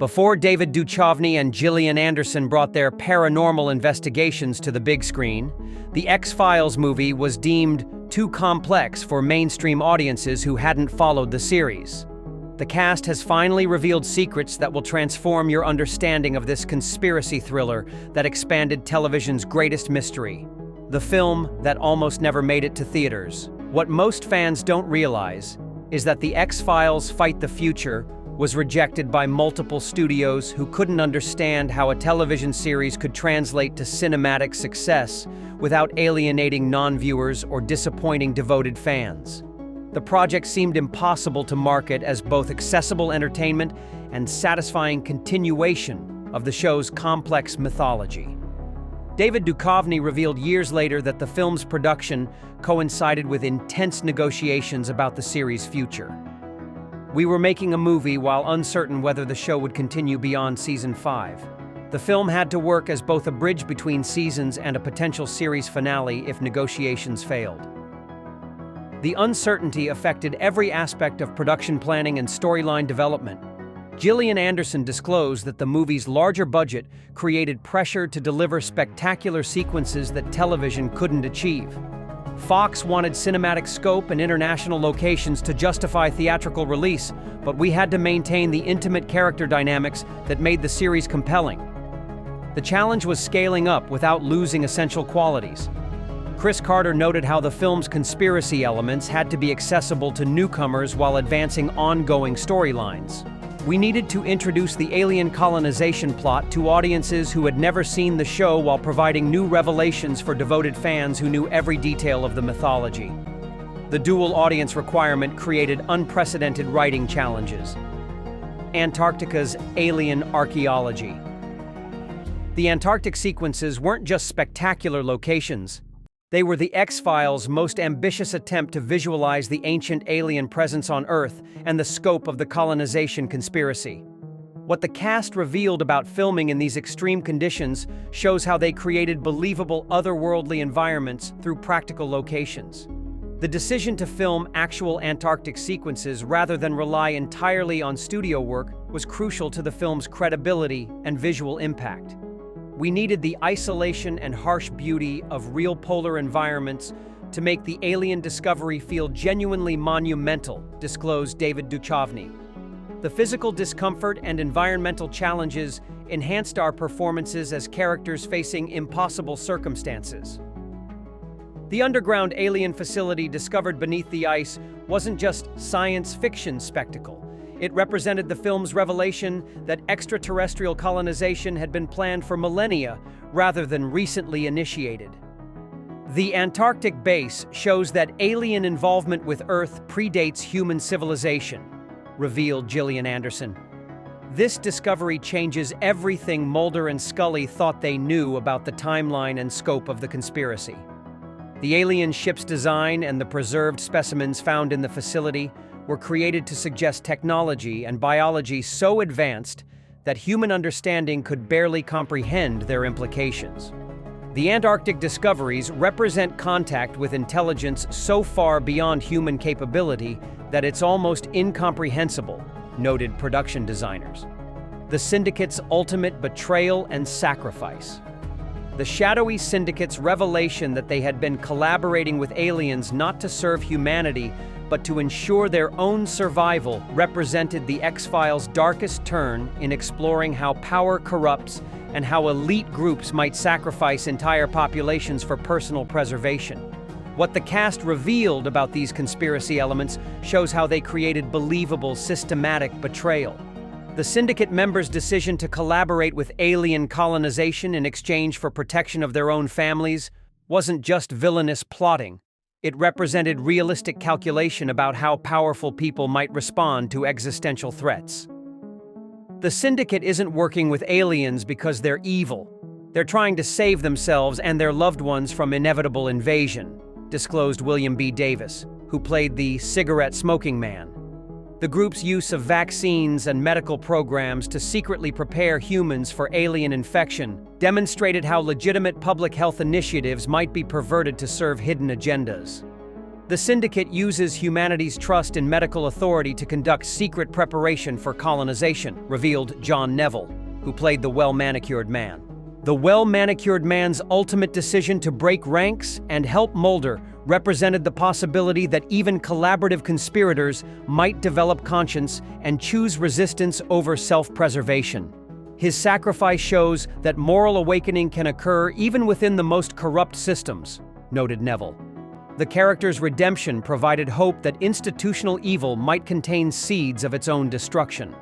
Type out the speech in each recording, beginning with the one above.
Before David Duchovny and Gillian Anderson brought their paranormal investigations to the big screen, the X-Files movie was deemed too complex for mainstream audiences who hadn't followed the series. The cast has finally revealed secrets that will transform your understanding of this conspiracy thriller that expanded television's greatest mystery, the film that almost never made it to theaters. What most fans don't realize is that the X-Files Fight the Future was rejected by multiple studios who couldn't understand how a television series could translate to cinematic success without alienating non-viewers or disappointing devoted fans. The project seemed impossible to market as both accessible entertainment and satisfying continuation of the show's complex mythology. David Duchovny revealed years later that the film's production coincided with intense negotiations about the series' future. "We were making a movie while uncertain whether the show would continue beyond season 5. The film had to work as both a bridge between seasons and a potential series finale if negotiations failed. The uncertainty affected every aspect of production planning and storyline development. Gillian Anderson disclosed that the movie's larger budget created pressure to deliver spectacular sequences that television couldn't achieve. Fox wanted cinematic scope and international locations to justify theatrical release, but we had to maintain the intimate character dynamics that made the series compelling. The challenge was scaling up without losing essential qualities." Chris Carter noted how the film's conspiracy elements had to be accessible to newcomers while advancing ongoing storylines. "We needed to introduce the alien colonization plot to audiences who had never seen the show while providing new revelations for devoted fans who knew every detail of the mythology. The dual audience requirement created unprecedented writing challenges." Antarctica's alien archaeology. The Antarctic sequences weren't just spectacular locations. They were the X-Files' most ambitious attempt to visualize the ancient alien presence on Earth and the scope of the colonization conspiracy. What the cast revealed about filming in these extreme conditions shows how they created believable otherworldly environments through practical locations. The decision to film actual Antarctic sequences rather than rely entirely on studio work was crucial to the film's credibility and visual impact. "We needed the isolation and harsh beauty of real polar environments to make the alien discovery feel genuinely monumental," disclosed David Duchovny. "The physical discomfort and environmental challenges enhanced our performances as characters facing impossible circumstances." The underground alien facility discovered beneath the ice wasn't just science fiction spectacle. It represented the film's revelation that extraterrestrial colonization had been planned for millennia rather than recently initiated. "The Antarctic base shows that alien involvement with Earth predates human civilization," revealed Gillian Anderson. "This discovery changes everything Mulder and Scully thought they knew about the timeline and scope of the conspiracy." The alien ship's design and the preserved specimens found in the facility were created to suggest technology and biology so advanced that human understanding could barely comprehend their implications. The Antarctic discoveries represent contact with intelligence so far beyond human capability that it's almost incomprehensible, noted production designers. "The Syndicate's ultimate betrayal and sacrifice." The shadowy Syndicate's revelation that they had been collaborating with aliens not to serve humanity but to ensure their own survival represented the X-Files' darkest turn in exploring how power corrupts and how elite groups might sacrifice entire populations for personal preservation. What the cast revealed about these conspiracy elements shows how they created believable, systematic betrayal. The Syndicate members' decision to collaborate with alien colonization in exchange for protection of their own families wasn't just villainous plotting. It represented realistic calculation about how powerful people might respond to existential threats. The Syndicate isn't working with aliens because they're evil. They're trying to save themselves and their loved ones from inevitable invasion, disclosed William B. Davis, who played the cigarette smoking man. The group's use of vaccines and medical programs to secretly prepare humans for alien infection demonstrated how legitimate public health initiatives might be perverted to serve hidden agendas. The syndicate uses humanity's trust in medical authority to conduct secret preparation for colonization, revealed John Neville, who played the well-manicured man. The well-manicured man's ultimate decision to break ranks and help Mulder represented the possibility that even collaborative conspirators might develop conscience and choose resistance over self-preservation. His sacrifice shows that moral awakening can occur even within the most corrupt systems, noted Neville. The character's redemption provided hope that institutional evil might contain seeds of its own destruction.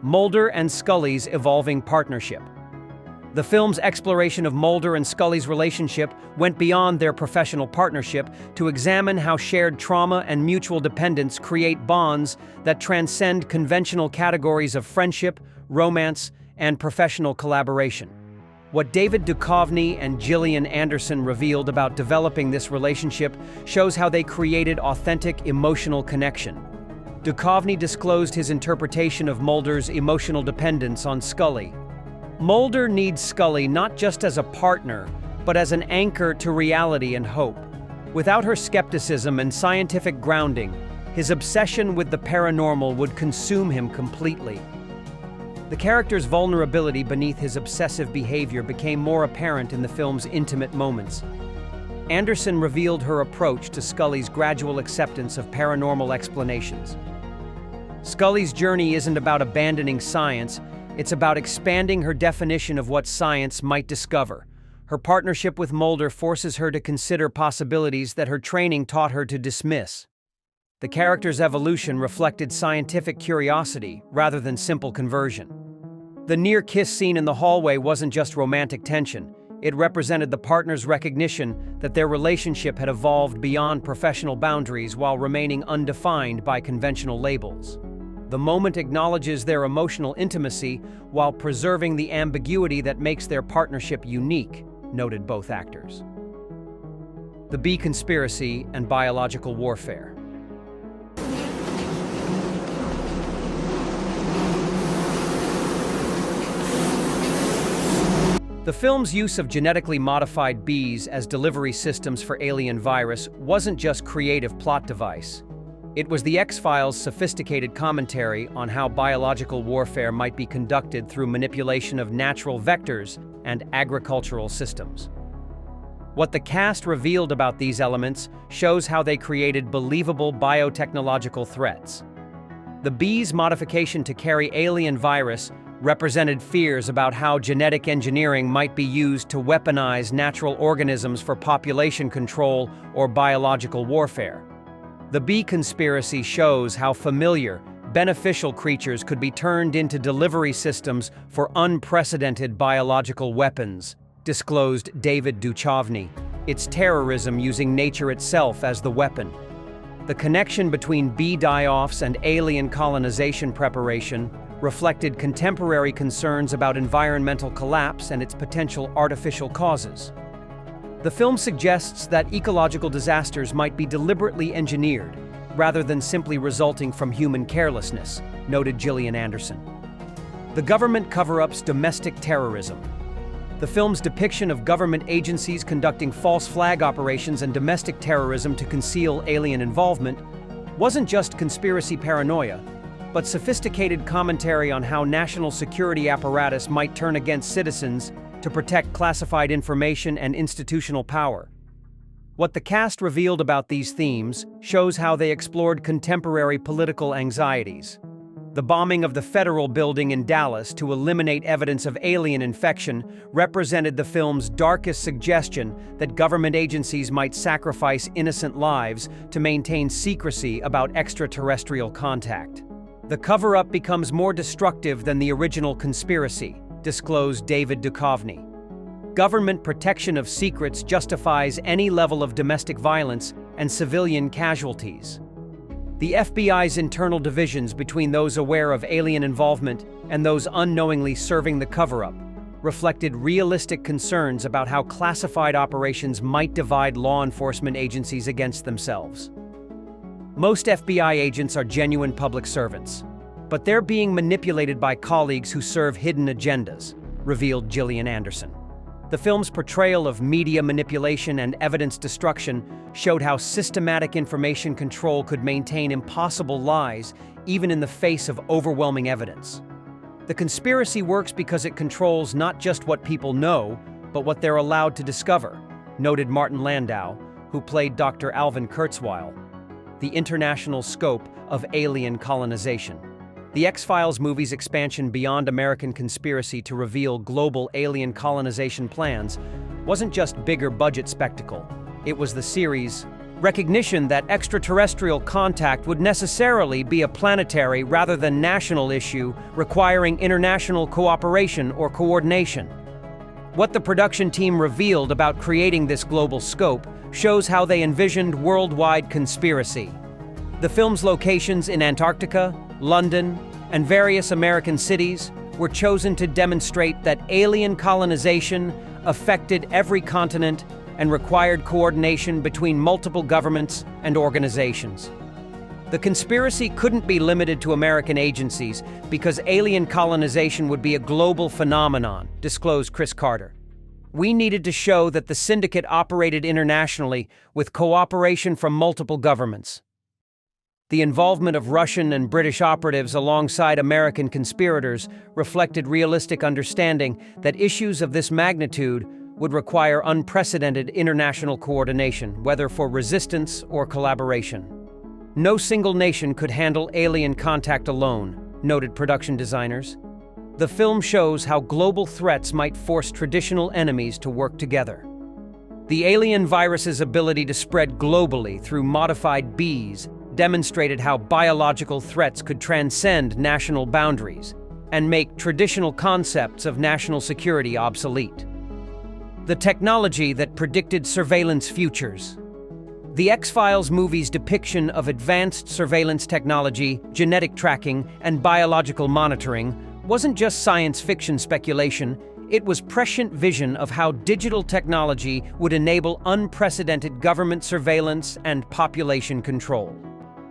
Mulder and Scully's evolving partnership. The film's exploration of Mulder and Scully's relationship went beyond their professional partnership to examine how shared trauma and mutual dependence create bonds that transcend conventional categories of friendship, romance, and professional collaboration. What David Duchovny and Gillian Anderson revealed about developing this relationship shows how they created authentic emotional connection. Duchovny disclosed his interpretation of Mulder's emotional dependence on Scully. Mulder needs Scully not just as a partner, but as an anchor to reality and hope. Without her skepticism and scientific grounding, his obsession with the paranormal would consume him completely. The character's vulnerability beneath his obsessive behavior became more apparent in the film's intimate moments. Anderson revealed her approach to Scully's gradual acceptance of paranormal explanations. Scully's journey isn't about abandoning science, it's about expanding her definition of what science might discover. Her partnership with Mulder forces her to consider possibilities that her training taught her to dismiss. The character's evolution reflected scientific curiosity rather than simple conversion. The near-kiss scene in the hallway wasn't just romantic tension. It represented the partners' recognition that their relationship had evolved beyond professional boundaries while remaining undefined by conventional labels. The moment acknowledges their emotional intimacy while preserving the ambiguity that makes their partnership unique, noted both actors. The Bee Conspiracy and Biological Warfare. The film's use of genetically modified bees as delivery systems for alien virus wasn't just creative plot device. It was the X-Files' sophisticated commentary on how biological warfare might be conducted through manipulation of natural vectors and agricultural systems. What the cast revealed about these elements shows how they created believable biotechnological threats. The bees' modification to carry alien virus represented fears about how genetic engineering might be used to weaponize natural organisms for population control or biological warfare. The Bee Conspiracy shows how familiar, beneficial creatures could be turned into delivery systems for unprecedented biological weapons, disclosed David Duchovny. It's terrorism using nature itself as the weapon. The connection between bee die-offs and alien colonization preparation reflected contemporary concerns about environmental collapse and its potential artificial causes. The film suggests that ecological disasters might be deliberately engineered, rather than simply resulting from human carelessness, noted Gillian Anderson. The government cover-up's domestic terrorism. The film's depiction of government agencies conducting false flag operations and domestic terrorism to conceal alien involvement wasn't just conspiracy paranoia, but sophisticated commentary on how national security apparatus might turn against citizens to protect classified information and institutional power. What the cast revealed about these themes shows how they explored contemporary political anxieties. The bombing of the federal building in Dallas to eliminate evidence of alien infection represented the film's darkest suggestion that government agencies might sacrifice innocent lives to maintain secrecy about extraterrestrial contact. The cover-up becomes more destructive than the original conspiracy, disclosed David Duchovny. Government protection of secrets justifies any level of domestic violence and civilian casualties. The FBI's internal divisions between those aware of alien involvement and those unknowingly serving the cover-up reflected realistic concerns about how classified operations might divide law enforcement agencies against themselves. Most FBI agents are genuine public servants, but they're being manipulated by colleagues who serve hidden agendas, revealed Gillian Anderson. The film's portrayal of media manipulation and evidence destruction showed how systematic information control could maintain impossible lies even in the face of overwhelming evidence. The conspiracy works because it controls not just what people know, but what they're allowed to discover, noted Martin Landau, who played Dr. Alvin Kurzweil. The international scope of alien colonization. The X-Files movie's expansion beyond American conspiracy to reveal global alien colonization plans wasn't just bigger budget spectacle. It was the series' recognition that extraterrestrial contact would necessarily be a planetary rather than national issue requiring international cooperation or coordination. What the production team revealed about creating this global scope shows how they envisioned worldwide conspiracy. The film's locations in Antarctica, London, and various American cities were chosen to demonstrate that alien colonization affected every continent and required coordination between multiple governments and organizations. The conspiracy couldn't be limited to American agencies because alien colonization would be a global phenomenon, disclosed Chris Carter. We needed to show that the syndicate operated internationally with cooperation from multiple governments. The involvement of Russian and British operatives alongside American conspirators reflected realistic understanding that issues of this magnitude would require unprecedented international coordination, whether for resistance or collaboration. No single nation could handle alien contact alone, noted production designers. The film shows how global threats might force traditional enemies to work together. The alien virus's ability to spread globally through modified bees demonstrated how biological threats could transcend national boundaries and make traditional concepts of national security obsolete. The technology that predicted surveillance futures. The X-Files movie's depiction of advanced surveillance technology, genetic tracking, and biological monitoring wasn't just science fiction speculation, it was prescient vision of how digital technology would enable unprecedented government surveillance and population control.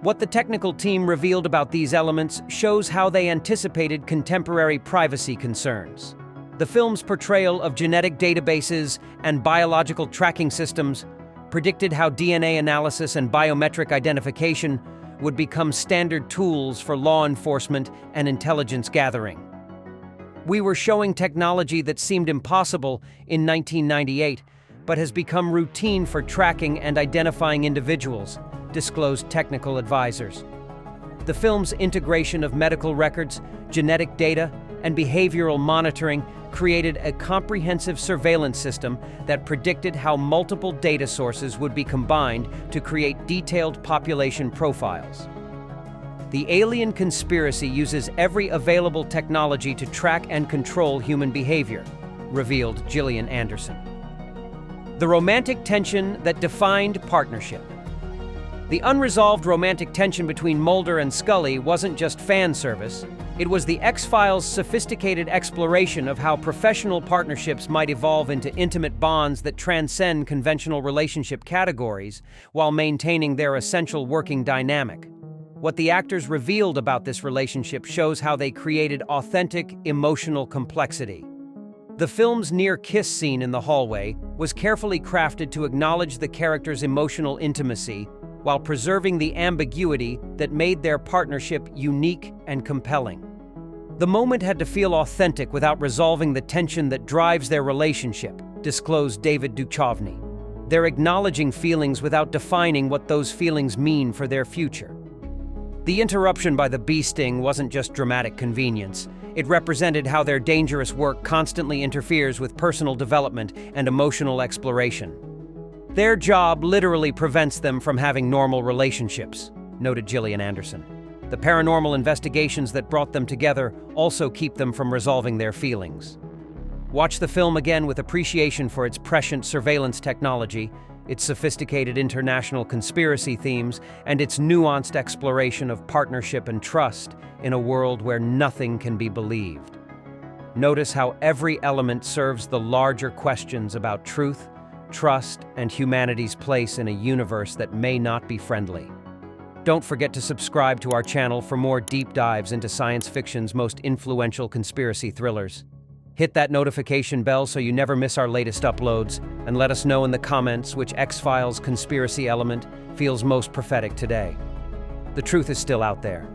What the technical team revealed about these elements shows how they anticipated contemporary privacy concerns. The film's portrayal of genetic databases and biological tracking systems predicted how DNA analysis and biometric identification would become standard tools for law enforcement and intelligence gathering. We were showing technology that seemed impossible in 1998, but has become routine for tracking and identifying individuals, disclosed technical advisors. The film's integration of medical records, genetic data, and behavioral monitoring created a comprehensive surveillance system that predicted how multiple data sources would be combined to create detailed population profiles. The alien conspiracy uses every available technology to track and control human behavior, revealed Gillian Anderson. The romantic tension that defined partnership. The unresolved romantic tension between Mulder and Scully wasn't just fan service, it was the X-Files' sophisticated exploration of how professional partnerships might evolve into intimate bonds that transcend conventional relationship categories while maintaining their essential working dynamic. What the actors revealed about this relationship shows how they created authentic, emotional complexity. The film's near-kiss scene in the hallway was carefully crafted to acknowledge the characters' emotional intimacy while preserving the ambiguity that made their partnership unique and compelling. The moment had to feel authentic without resolving the tension that drives their relationship, disclosed David Duchovny. They're acknowledging feelings without defining what those feelings mean for their future. The interruption by the bee sting wasn't just dramatic convenience. It represented how their dangerous work constantly interferes with personal development and emotional exploration. Their job literally prevents them from having normal relationships, noted Gillian Anderson. The paranormal investigations that brought them together also keep them from resolving their feelings. Watch the film again with appreciation for its prescient surveillance technology, its sophisticated international conspiracy themes, and its nuanced exploration of partnership and trust in a world where nothing can be believed. Notice how every element serves the larger questions about truth, trust, and humanity's place in a universe that may not be friendly. Don't forget to subscribe to our channel for more deep dives into science fiction's most influential conspiracy thrillers. Hit that notification bell so you never miss our latest uploads, and let us know in the comments which X-Files conspiracy element feels most prophetic today. The truth is still out there.